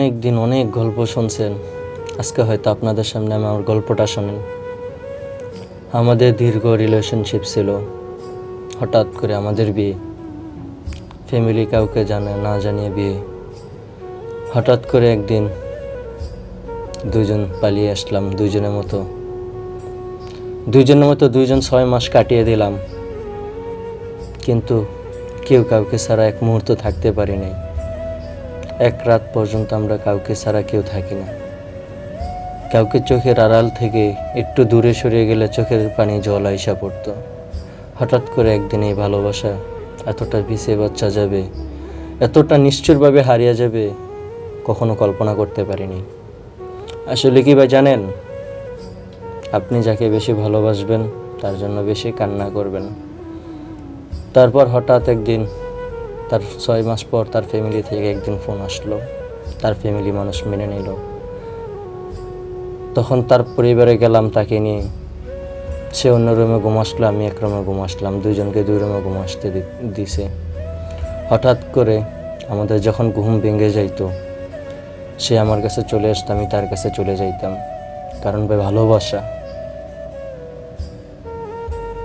অনেক দিন অনেক গল্প শুনছেন, আজকে হয়তো আপনাদের সামনে আমি আমার গল্পটা শোনেন। আমাদের দীর্ঘ রিলেশনশিপ ছিল, হঠাৎ করে আমাদের বিয়ে। ফ্যামিলি কাউকে না জানিয়ে বিয়ে। হঠাৎ করে একদিন দুইজন পালিয়ে আসলাম, দুইজনের মতো 6 মাস কাটিয়ে দিলাম, কিন্তু কেউ কাউকে ছাড়া এক মুহূর্ত থাকতে পারি নাই। এক রাত পর্যন্ত আমরা কাউকে ছাড়া কেউ থাকি না। কাউকে চোখের আড়াল থেকে একটু দূরে সরিয়ে গেলে চোখের পানি জল আইসা পড়তো। হঠাৎ করে একদিন এই ভালোবাসা এতটা পিছিয়ে বাচ্চা যাবে, এতটা নিষ্ঠুরভাবে হারিয়ে যাবে, কখনো কল্পনা করতে পারিনি। আসলে কি ভাই জানেন, আপনি যাকে বেশি ভালোবাসবেন তার জন্য বেশি কান্না করবেন। তারপর হঠাৎ একদিন, তার 6 মাস পর তার ফ্যামিলি থেকে একদিন ফোন আসলো, তার ফ্যামিলি মানুষ মেনে নিল। তখন তার পরিবারে গেলাম তাকে নিয়ে। সে অন্য রুমে ঘুম আসলো, আমি এক রুমে ঘুম আসলাম, দুইজনকে 2 রুমে ঘুম আসতে দিছে। হঠাৎ করে আমাদের যখন ঘুম ভেঙে যাইতো, সে আমার কাছে চলে আসতো, আমি তার কাছে চলে যাইতাম। কারণ ভাই ভালোবাসা,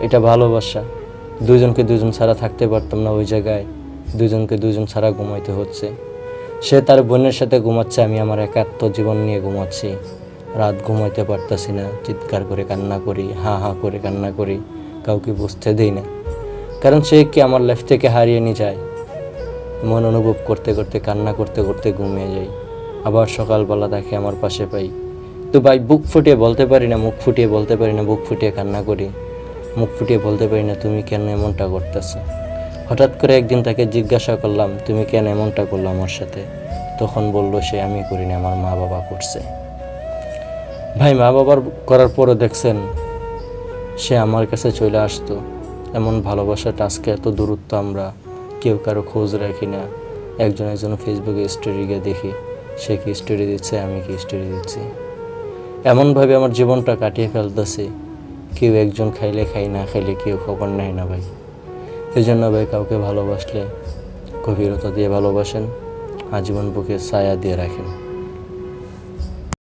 এটা ভালোবাসা। দুজনকে দুজন ছাড়া থাকতে পারতাম না ওই জায়গায়, দুজনকে দুজন ছাড়া ঘুমাইতে হচ্ছে। সে তার বোনের সাথে ঘুমাচ্ছে, আমি আমার একাত্ম জীবন নিয়ে ঘুমাচ্ছি। রাত ঘুমাইতে পারতাছি না, চিৎকার করে কান্না করি, হা হা করে কান্না করি, কাউকে বুঝতে দেই না। কারণ সে কি আমার লাইফ থেকে হারিয়ে নিয়ে যায়, মন অনুভব করতে করতে কান্না করতে করতে ঘুমিয়ে যাই। আবার সকালবেলা তাকে আমার পাশে পাই, তো ভাই বুক ফুটিয়ে বলতে পারি না, মুখ ফুটিয়ে বলতে পারি না, বুক ফুটিয়ে কান্না করি, মুখ ফুটিয়ে বলতে পারি না তুমি কেন এমনটা করতেছ। হঠাৎ করে একদিন তাকে জিজ্ঞাসা করলাম, তুমি কেন এমনটা করলো আমার সাথে? তখন বলল সে আমি করিনি, আমার মা বাবা করছে। ভাই মা বাবার করার পরও দেখছেন সে আমার কাছে চলে আসতো। এমন ভালোবাসাটা আজকে এত দূরত্ব, আমরা কেউ কারো খোঁজ রাখি না। একজন ফেসবুকে স্টোরি গিয়ে দেখি সে কি স্টোরি দিচ্ছে, আমি কি স্টোরি দিচ্ছি। এমনভাবে আমার জীবনটা কাটিয়ে ফেলতেছে, কেউ একজন খাইলে খাই, না খাইলে কেউ খবর নেয় না ভাই। এই জন্য ভাই কাউকে ভালোবাসলে গভীরতা দিয়ে ভালোবাসেন, আজীবন বুকে ছায়া দিয়ে রাখেন।